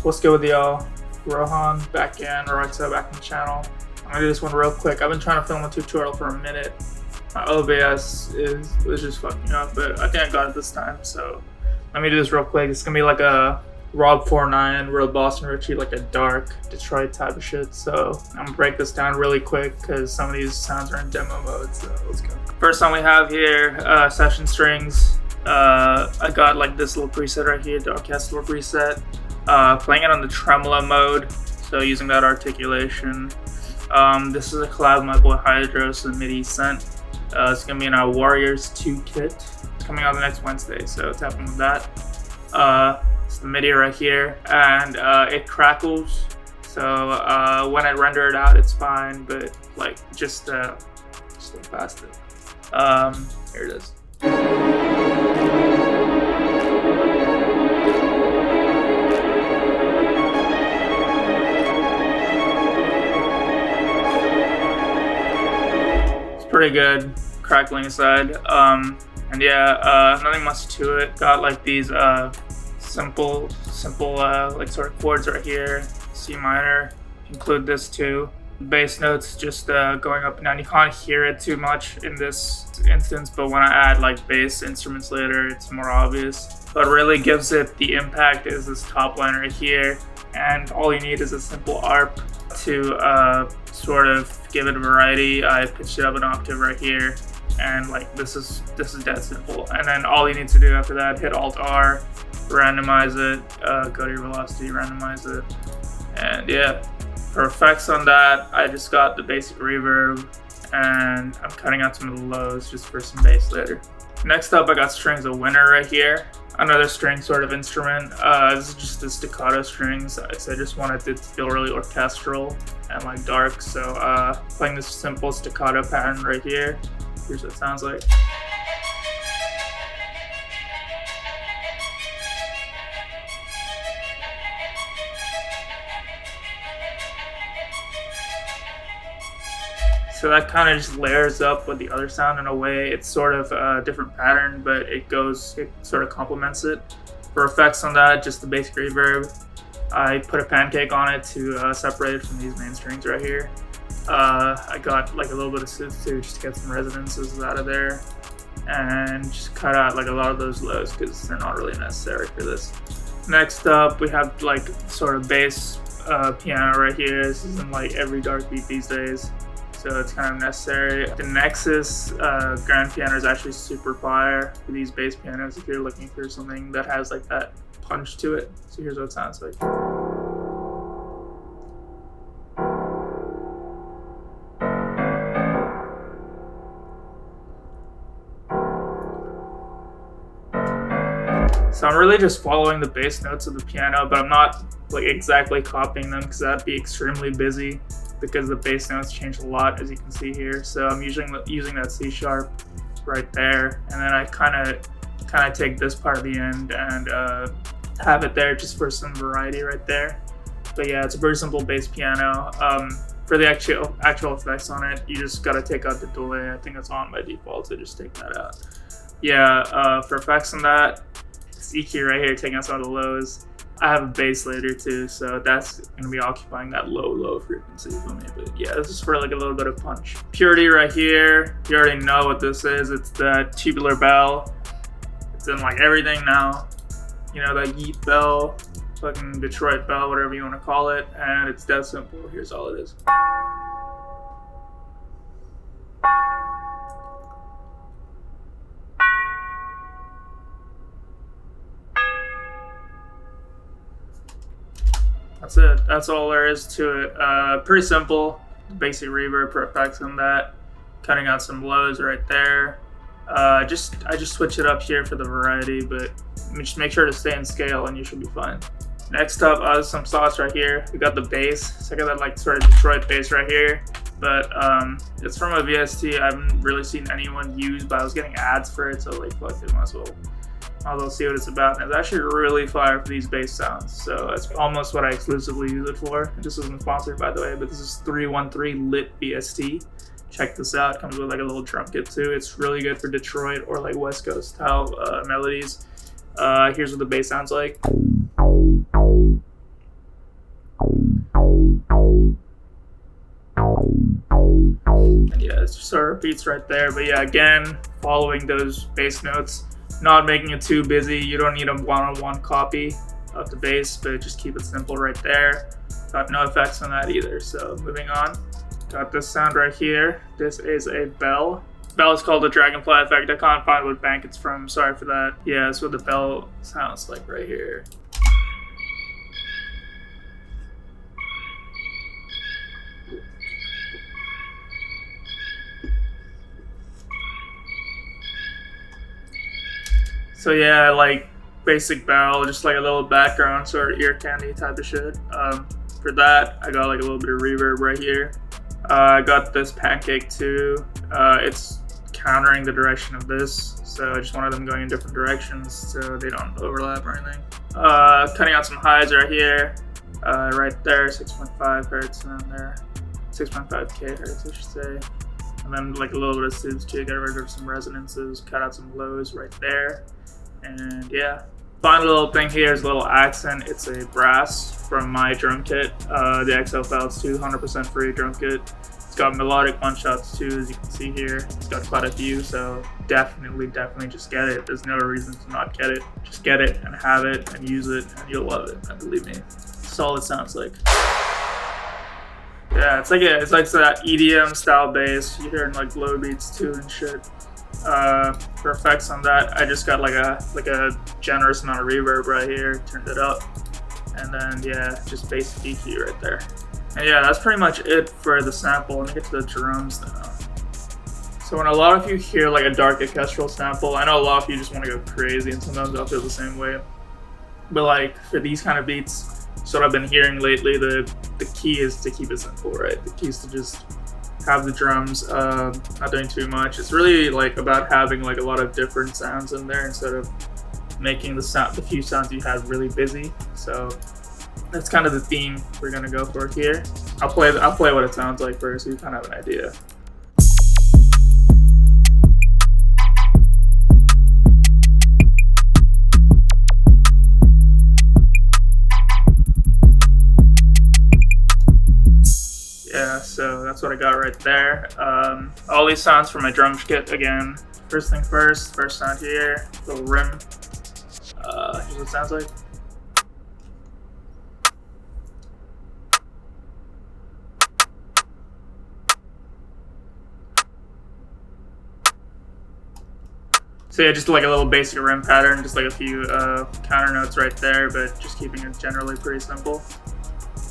What's good with y'all? Rohan back in, RohXO back in the channel. I'm gonna do this one real quick. I've been trying to film a tutorial for a minute. My OBS was just fucking up, but I think I got it this time. So let me do this real quick. It's gonna be like a Rob49, real Boston Richey, like a dark Detroit type of shit. So I'm gonna break this down really quick because some of these sounds are in demo mode. So let's go. First song we have here, session strings. I got like this little preset right here, the orchestral preset. Playing it on the tremolo mode, so using that articulation. This is a collab with my boy Hydros, the MIDI sent. It's gonna be in our Warriors 2 kit. It's coming out the next Wednesday, so tapping with that. It's the MIDI right here, and it crackles. So when I render it out, it's fine, but like just look past it. Here it is. Pretty good crackling aside, and yeah, nothing much to it. Got like these simple like sort of chords right here. C minor, include this too. Bass notes just going up and down. You can't hear it too much in this instance, but when I add like bass instruments later, it's more obvious. What really gives it the impact is this top line right here, and all you need is a simple ARP to sort of give it a variety. I pitched it up an octave right here, and like this is dead simple. And then all you need to do after that, hit Alt R, randomize it, go to your velocity, randomize it, and yeah. For effects on that, I just got the basic reverb, and I'm cutting out some of the lows just for some bass later. Next up, I got strings of winter right here. Another string sort of instrument. This is just the staccato strings. I just wanted it to feel really orchestral and like dark. So playing this simple staccato pattern right here. Here's what it sounds like. So that kind of just layers up with the other sound in a way. It's sort of a different pattern, but it sort of complements it. For effects on that, just the basic reverb. I put a pancake on it to separate it from these main strings right here. I got like a little bit of synth too, just to get some resonances out of there. And just cut out like a lot of those lows because they're not really necessary for this. Next up, we have like sort of bass piano right here. This is in like every dark beat these days, so it's kind of necessary. The Nexus grand piano is actually super fire for these bass pianos if you're looking for something that has like that punch to it. So here's what it sounds like. So I'm really just following the bass notes of the piano, but I'm not like exactly copying them because that'd be extremely busy, because the bass notes change a lot, as you can see here. So I'm using that C sharp right there, and then I kind of take this part of the end and have it there just for some variety right there. But yeah, it's a very simple bass piano. For the actual effects on it, you just gotta take out the delay. I think it's on by default, so just take that out. Yeah, for effects on that, this EQ right here, taking out some of the lows. I have a bass later too, so that's gonna be occupying that low frequency for me. But yeah, this is for like a little bit of punch. Purity right here, you already know what this is. It's the Tubular Bell. It's in like everything now. You know, that Yeet Bell, fucking Detroit Bell, whatever you want to call it. And it's dead simple. Here's all it is. That's it. That's all there is to it. Pretty simple. Basic reverb for effects on that. Cutting out some lows right there. I just switch it up here for the variety, but just make sure to stay in scale and you should be fine. Next up, some sauce right here. We got the bass. So I got that like sort of Detroit bass right here, but it's from a VST. I haven't really seen anyone use, but I was getting ads for it, so like fuck it, might as well. I'll see what it's about. And it's actually really fire for these bass sounds, so it's almost what I exclusively use it for. This isn't sponsored, by the way, but this is 313 Lit VST. Check this out. It comes with like a little drum kit too. It's really good for Detroit or like West Coast style melodies. Here's what the bass sounds like. And yeah, it just sort of repeats right there. But yeah, again, following those bass notes, not making it too busy. You don't need a one-on-one copy of the bass, but just keep it simple right there. Got no effects on that either. So moving on, got this sound right here. This is a bell. Bell is called the Dragonfly effect. I can't find what bank it's from. Sorry for that. Yeah, that's what the bell sounds like right here. So yeah, like basic bell, just like a little background sort of ear candy type of shit. For that, I got like a little bit of reverb right here. I got this pancake too. It's countering the direction of this, so I just wanted them going in different directions so they don't overlap or anything. Cutting out some highs right here, right there, 6.5 hertz, and then there, 6.5k hertz, I should say. And then like a little bit of soothes too, get rid of some resonances, cut out some lows right there. And yeah, final little thing here is a little accent. It's a brass from my drum kit, the RohXO Files 2, 100% free drum kit. It's got melodic one shots too, as you can see here. It's got quite a few, so definitely just get it. There's no reason to not get it. Just get it and have it and use it, and you'll love it. And believe me, that's all it sounds like. Yeah, it's like that EDM style bass. You hear in like low beats too and shit. For effects on that, I just got like a generous amount of reverb right here, turned it up, and then yeah, just bass EQ right there. And yeah, that's pretty much it for the sample. Let me get to the drums now. So when a lot of you hear like a dark orchestral sample, I know a lot of you just want to go crazy, and sometimes I'll feel the same way. But like for these kind of beats, so what I've been hearing lately, the key is to keep it simple, right? The key is to just have the drums not doing too much. It's really like about having like a lot of different sounds in there instead of making the few sounds you have really busy. So that's kind of the theme we're gonna go for here. I'll play what it sounds like first, so you kind of have an idea. Yeah, so that's what I got right there. All these sounds from my drum kit again. First thing first sound here, little rim. Here's what it sounds like. So yeah, just like a little basic rim pattern, just like a few counter notes right there, but just keeping it generally pretty simple.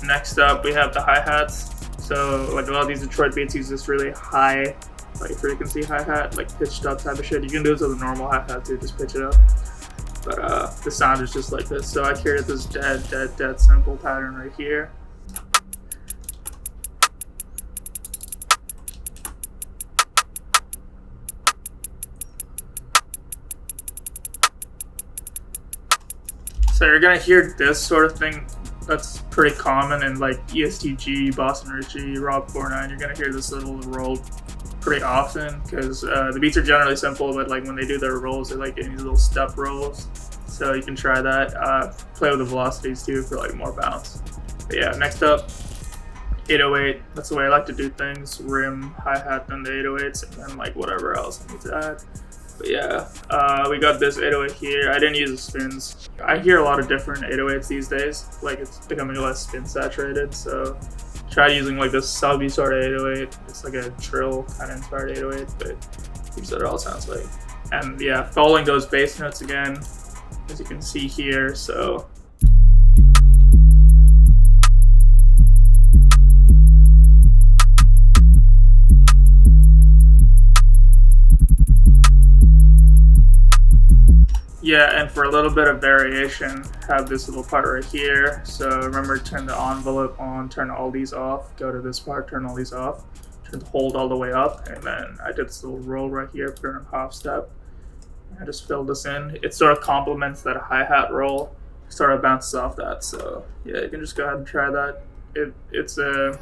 Next up, we have the hi-hats. So like a lot of these Detroit beats use this really high, like frequency hi-hat, like pitched up type of shit. You can do it with a normal hi-hat too, just pitch it up. But the sound is just like this. So I created this dead simple pattern right here. So you're gonna hear this sort of thing. That's pretty common in like ESTG, Boston Richey, Rob49. You're gonna hear this little roll pretty often because the beats are generally simple, but like when they do their rolls, they like getting these little step rolls. So you can try that. Play with the velocities too for like more bounce. But yeah, next up, 808. That's the way I like to do things. Rim, hi-hat, then the 808s, and then like whatever else I need to add. But yeah, we got this 808 here. I didn't use the spins. I hear a lot of different 808s these days. Like it's becoming less spin saturated. So try using like this subby sort of 808. It's like a trill kind of inspired 808, but here's what it all sounds like. And yeah, following those bass notes again, as you can see here. So yeah, and for a little bit of variation, have this little part right here. So remember, turn the envelope on, turn all these off, go to this part, turn all these off, turn the hold all the way up, and then I did this little roll right here, put it in half step. I just filled this in. It sort of complements that hi-hat roll, sort of bounces off that. So yeah, you can just go ahead and try that. It's gonna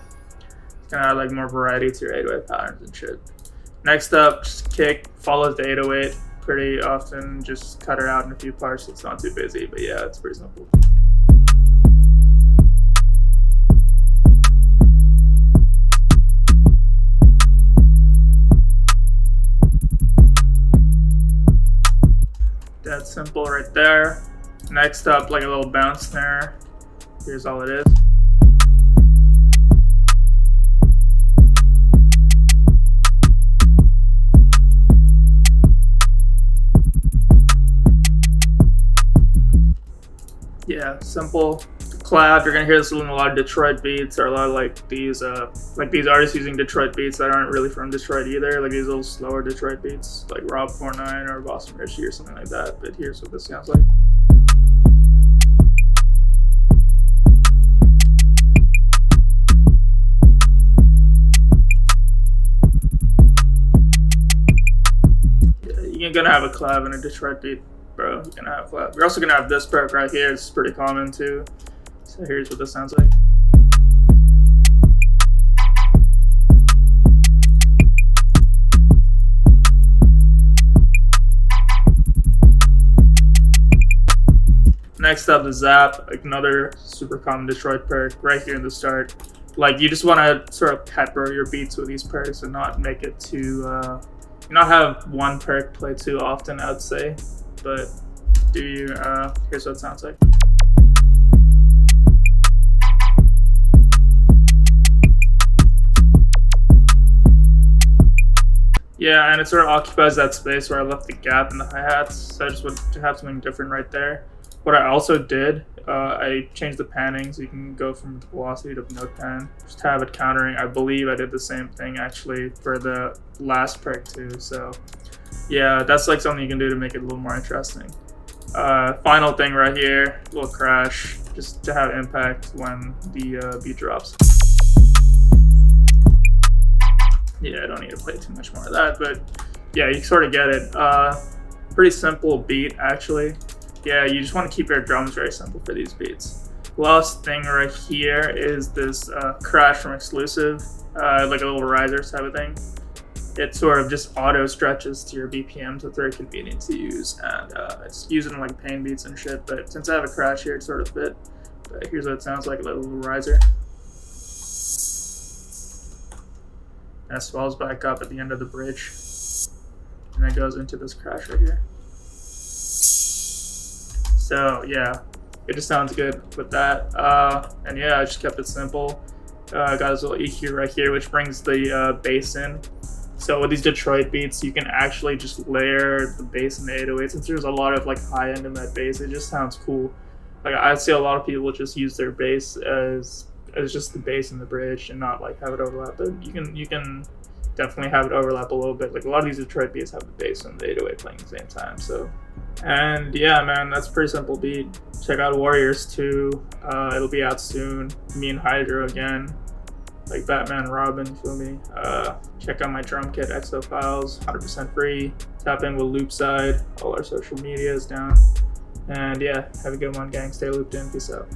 add like more variety to your 808 patterns and shit. Next up, just kick, follows the 808. Pretty often, just cut it out in a few parts so it's not too busy, but yeah, it's pretty simple. simple right there. Next up, like a little bounce snare. Here's all it is. Yeah, simple. Clap. You're gonna hear this in a lot of Detroit beats, or a lot of like these artists using Detroit beats that aren't really from Detroit either, like these little slower Detroit beats, like Rob49 or Boston Richey or something like that. But here's what this sounds like. Yeah, you're gonna have a clap in a Detroit beat, bro. You're gonna have a clap. You're also gonna have this perk right here. It's pretty common too. So here's what this sounds like. Next up, the zap, like another super common Detroit perk right here in the start. Like you just want to sort of pepper your beats with these perks and not make it too, not have one perk play too often, I'd say. But do you? Here's what it sounds like. Yeah, and it sort of occupies that space where I left the gap in the hi-hats, so I just want to have something different right there. What I also did, I changed the panning so you can go from velocity to note pan. Just have it countering. I believe I did the same thing actually for the last perk too, so yeah, that's like something you can do to make it a little more interesting. Final thing right here, a little crash, just to have impact when the beat drops. Yeah, I don't need to play too much more of that, but yeah, you sort of get it. Pretty simple beat, actually. Yeah, you just want to keep your drums very simple for these beats. Last thing right here is this crash from Exclusive, like a little riser type of thing. It sort of just auto stretches to your BPM, so it's very convenient to use, and it's using like pain beats and shit, but since I have a crash here, it sort of fit. But here's what it sounds like, a little riser. And it swells back up at the end of the bridge, and it goes into this crash right here. So yeah, it just sounds good with that. And yeah, I just kept it simple. I got this little EQ right here, which brings the bass in. So with these Detroit beats, you can actually just layer the bass in the 808. Since there's a lot of like high end in that bass, it just sounds cool. Like I see a lot of people just use their bass as just the bass in the bridge and not like have it overlap. But you can definitely have it overlap a little bit. Like a lot of these Detroit beats have the bass and the 808 playing at the same time. So, and yeah, man, that's a pretty simple beat. Check out Warriors 2. It'll be out soon. Me and Hydro again, like Batman and Robin, you feel me? Check out my drum kit, RohXO files, 100% free. Tap in with Loopside. All our social media is down. And yeah, have a good one, gang. Stay looped in. Peace out.